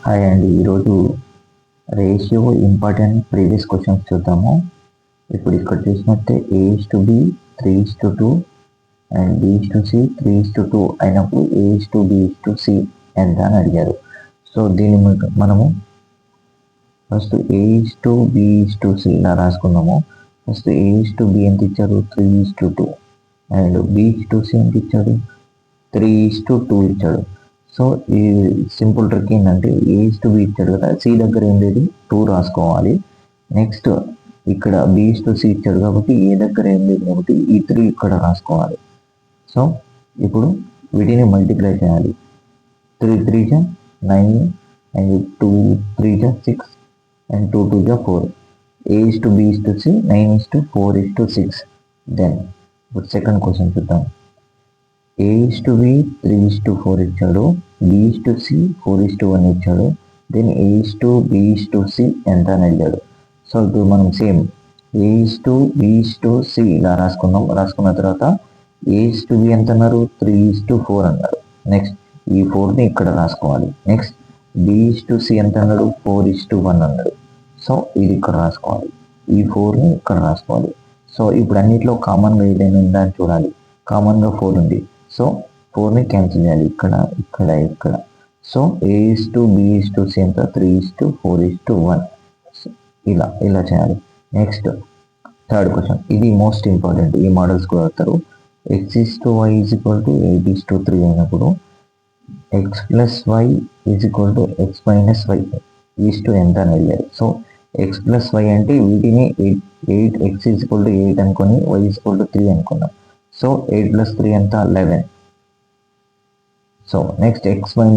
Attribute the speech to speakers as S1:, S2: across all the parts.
S1: Hi అండి, ఈరోజు ratio important previous questions చూద్దాము. ఇప్పుడు ఇక్కడ చూసినట్టే A:B 3:2 అండ్ B:C 3:2 అయినప్పుడు A:B:C ఎంత అని అడిగారు. సో దీన్ని మనము ఫస్ట్ A:B:C ఇలా రాసుకున్నాము. ఫస్ట్ A:B ఎంత ఇచ్చారు, 3:2 అండ్ B:C ఎంత ఇచ్చాడు, 3:2 ఇచ్చాడు. సో ఈ సింపుల్ ట్రిక్ ఏంటంటే A:B ఇచ్చాడు కదా, C దగ్గర ఏం లేదు 2 రాసుకోవాలి. నెక్స్ట్ ఇక్కడ B:C ఇచ్చాడు కాబట్టి A దగ్గర ఏం లేదు కాబట్టి ఈ 3 ఇక్కడ రాసుకోవాలి. సో ఇప్పుడు వీటిని మల్టిప్లై చేయాలి. 3 3 9 అండ్ 2 3 6 అండ్ 2 2 4. A:B:C 9:4:6. దెన్ ఇప్పుడు సెకండ్ క్వశ్చన్ చూద్దాం. A:B 3:4 ఇచ్చాడు, B:C 4:1 ఇచ్చాడు. దెన్ A:B:C ఎంత అని అడిగాడు. సో ఇప్పుడు మనం సేమ్ A:B:C ఇలా రాసుకున్న తర్వాత A:B ఎంత అన్నారు, 3:4 అన్నారు. నెక్స్ట్ ఈ 4ని ఇక్కడ రాసుకోవాలి. నెక్స్ట్ B:C ఎంత అన్నాడు, 4:1 అన్నాడు. సో ఇది ఇక్కడ రాసుకోవాలి. ఈ 4ని ఇక్కడ రాసుకోవాలి. సో ఇప్పుడు అన్నిట్లో కామన్గా ఏదైనా ఉందా అని చూడాలి. కామన్గా 4 ఉంది. సో 4ని క్యాన్సిల్ చేయాలి, ఇక్కడ ఇక్కడ ఇక్కడ. సో A:B:C ఎంత, 3:4:1. ఇలా ఇలా చేయాలి. నెక్స్ట్ థర్డ్ క్వశ్చన్, ఇది మోస్ట్ ఇంపార్టెంట్, ఈ మోడల్స్ కూడా వస్తారు. X:Y 8:3 అయినప్పుడు X+Y X-Y ఎంత అని అడిగారు. సో X+Y అంటే వీటిని 8 X=8 అనుకొని Y=3 అనుకున్నాం. సో 8+3 ఎంత, 11. సో నెక్స్ట్ X-Y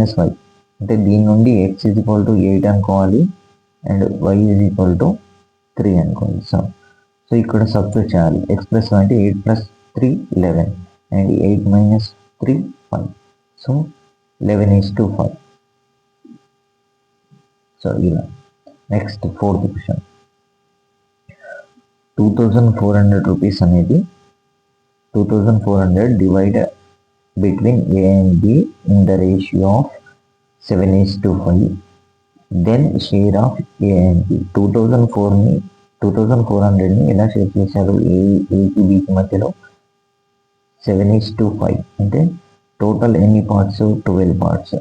S1: అంటే దీని నుండి X=8 అనుకోవాలి అండ్ Y=3 అనుకోవాలి. సో ఇక్కడ సబ్స్టిట్యూట్ చేయాలి. X+Y అంటే 8+3 11 అండ్ 8 - 3 5. సో 11:5. సో ఇలా. నెక్స్ట్ ఫోర్త్ క్వశ్చన్, 2400 రూపీస్ అనేది 2400 divide between A and B in the ratio of 7:5. Then share of A and B. 2400ని ఎలా షేర్ చేశారు, ఏకి బికి మధ్యలో 7:5. అంటే టోటల్ ఎన్ని parts, 12 parts.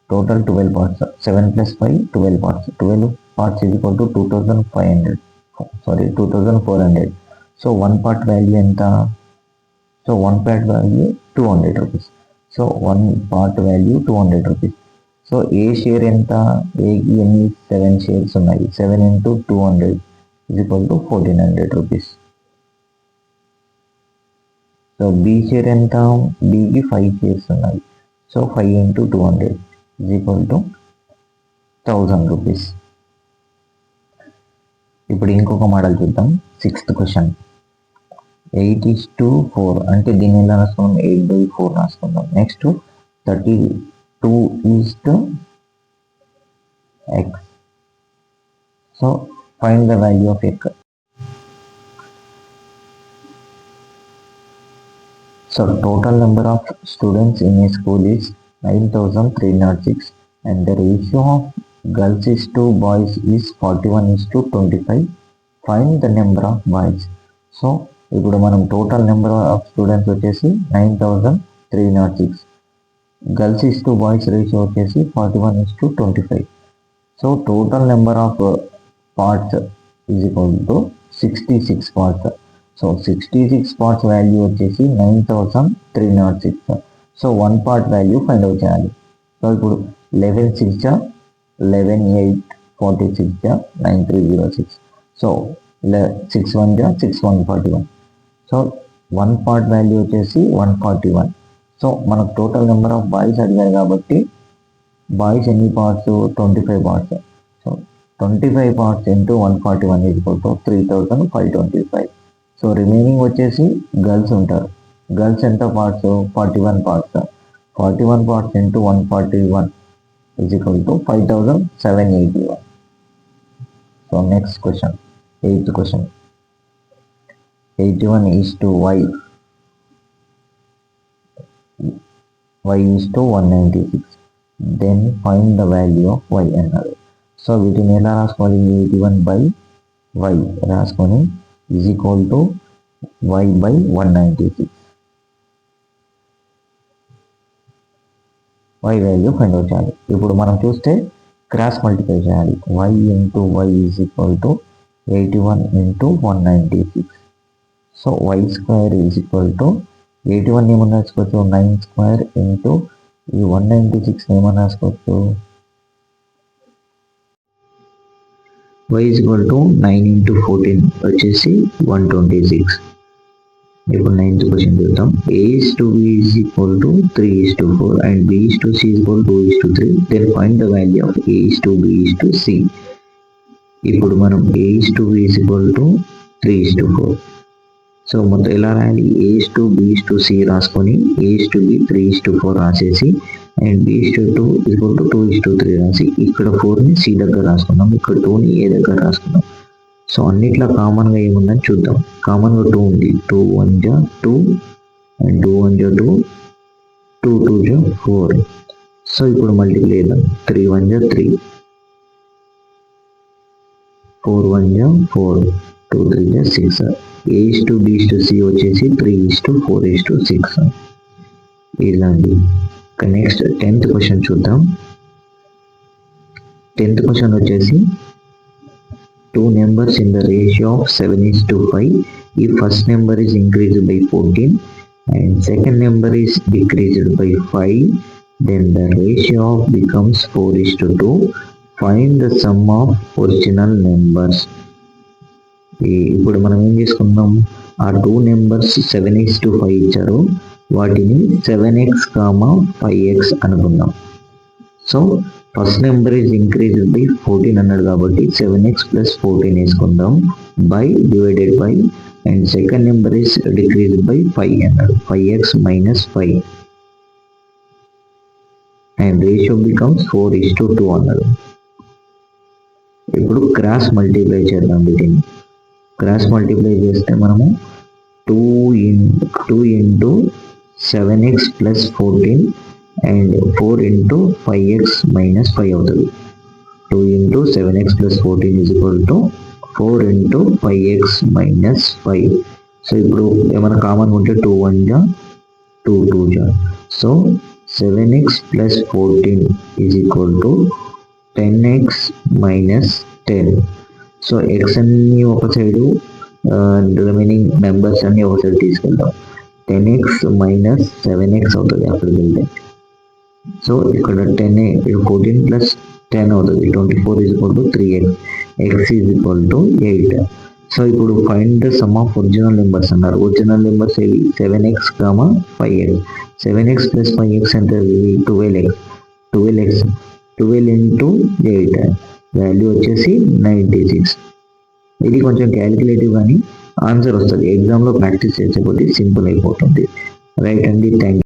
S1: Total 12 parts. 7 + 5 12 parts. 12 parts = 2400. So 1 part value ఎంత, so 1 part value 200 rupees. So 1 part value 200 rupees. So A share ఎంత, ఏకి ఎన్ని 7 షేర్స్ ఉన్నాయి. 7 × 200 = 1400 రూపీస్. సో బి షేర్ ఎంత, బికి 5 షేర్స్ ఉన్నాయి. So 5 × 200 = 1000 rupees. ఇప్పుడు ఇంకొక మోడల్ చూద్దాం. 6th క్వశ్చన్, 8:4 అంటే దీన్ని ఎలా రాసుకుందాం, 8/4 రాసుకుందాం. Next 32:x. So find the value of x. So total number of students in a school is 9306 and the ratio of girls to boys is 41:25. Find the number of boys. So ఇప్పుడు మనం total number of students వచ్చేసి 9306, girls to boys ratio వచ్చేసి 41:25. So total number of parts = 66 parts. So 66 parts value వచ్చేసి 9306. So 1 part value find out చేయాలి. So ఇప్పుడు 11 6 11 8 46 9306. So 6 1 6 1 41. So 1 part value వచ్చేసి 141. So మనకు total number of boys అడిగారు కాబట్టి boys ఎన్ని parts, 25 parts. So 25 parts × 141 = 3525. So remaining వచ్చేసి girls ఉంటారు. గర్ల్స్ ఎంత parts, 41 parts. 41 parts × 141 = 5781. So next question, 8th question, 81:y. Y = 196. Then find the value of y అన్నారు. So వీటిని ఎలా రాసుకోవాలి? 81/y రాసుకొని is equal to y/196. y value find out చేయాలి. ఇప్పుడు మనం చూస్తే క్రాస్ మల్టిప్లై చేయాలి. y into y is equal to 81 into 196. So y square is equal to 81 ఏమన్నా రాసుకోవచ్చు 9 స్క్వేర్ ఇంటూ ఈ 196 ఏమన్నా రాసుకోవచ్చు y is equal to 9 into 14 వచ్చేసి 126. ఇప్పుడు 9th క్వశ్చన్ చూద్దాం. a is to b is equal to 3 is to 4 and b is to c is equal to 2 is to 3. Then find the value of a is to b is to c. ఇప్పుడు మనం a is to b is equal to 3 is to 4. So మొత్తం ఎలా రాయాలి? a is to b is to c రాసుకొని a is to b 3 is to 4 రాసేసి and b is to 2 is equal to 2 is to 3 రాసి ఇక్కడ 4ని c దగ్గర రాసుకున్నాం, ఇక్కడ 2ని a దగ్గర రాసుకున్నాం. సో అన్నిట్లో కామన్గా ఏముందని చూద్దాం. కామన్గా 2 ఉంది. 2 1 జా 2 అండ్ 2 1 జా 2, 2 2 జా 4. సో ఇప్పుడు మల్టిప్లై చేద్దాం. 3 1 జా 3, 4 1 జా 4, 2 3 జా 6. a is to b is to c వచ్చేసి 3 is to 4 is to 6. ఇలాంటి నెక్స్ట్ 10th క్వశ్చన్ చూద్దాం. 10th క్వశ్చన్ వచ్చేసి two numbers in the ratio of 7 is to 5. If first number is increased by 14 and second number is decreased by 5, then the ratio becomes 4 is to 2. Find the sum of original numbers. ఇప్పుడు మనం ఏం చేసుకుందాం? ఆ 2 numbers 7 is to 5 ఇచ్చారు, వాటిని 7x, 5x అనుకుందాం. So first number is increased by 14 అన్నాడు కాబట్టి 7x ప్లస్ 14 వేసుకుందాం by divided by and second number is decreased by 5 అన్నాడు, 5x minus 5 and ratio becomes 4 is to 2 అన్నాడు. ఇప్పుడు క్రాస్ మల్టిప్లై చేద్దాం. వీటిని క్రాస్ మల్టిప్లై చేస్తే మనము 2 into 7x plus 14 and 4 into 5x minus 5 అవుతుంది. 2 into 7x plus 14 is equal to 4 into 5x minus 5. So ఇప్పుడు ఏమైనా కామన్ ఉంటే 2 1 జా 2 2 జా. So 7x plus 14 is equal to 10x minus 10. So X అన్ని ఒక సైడు రిమైనింగ్ నెంబర్స్ అన్ని ఒక సైడ్ తీసుకెళ్తాం. 10x మైనస్ 7x అవుతుంది అక్కడికి వెళ్తే. సో ఇక్కడ 14 ప్లస్ 10 అవుతుంది, 24 is equal to 3x, x is equal to 8. So ఇప్పుడు find the sum of original numbers అన్నారు. ఒరిజినల్ నెంబర్స్ ఏవి? 7x, 5x. 7x plus 5x అంటే 12x. 12 ఇంటూ 8 వాల్యూ వచ్చేసి 96. ఇది కొంచెం క్యాలిక్యులేటివ్ కానీ ఆన్సర్ వస్తుంది. ఎగ్జామ్లో ప్రాక్టీస్ చేసేపోతే సింపుల్ అయిపోతుంది. రైట్ అండి, థ్యాంక్ యూ.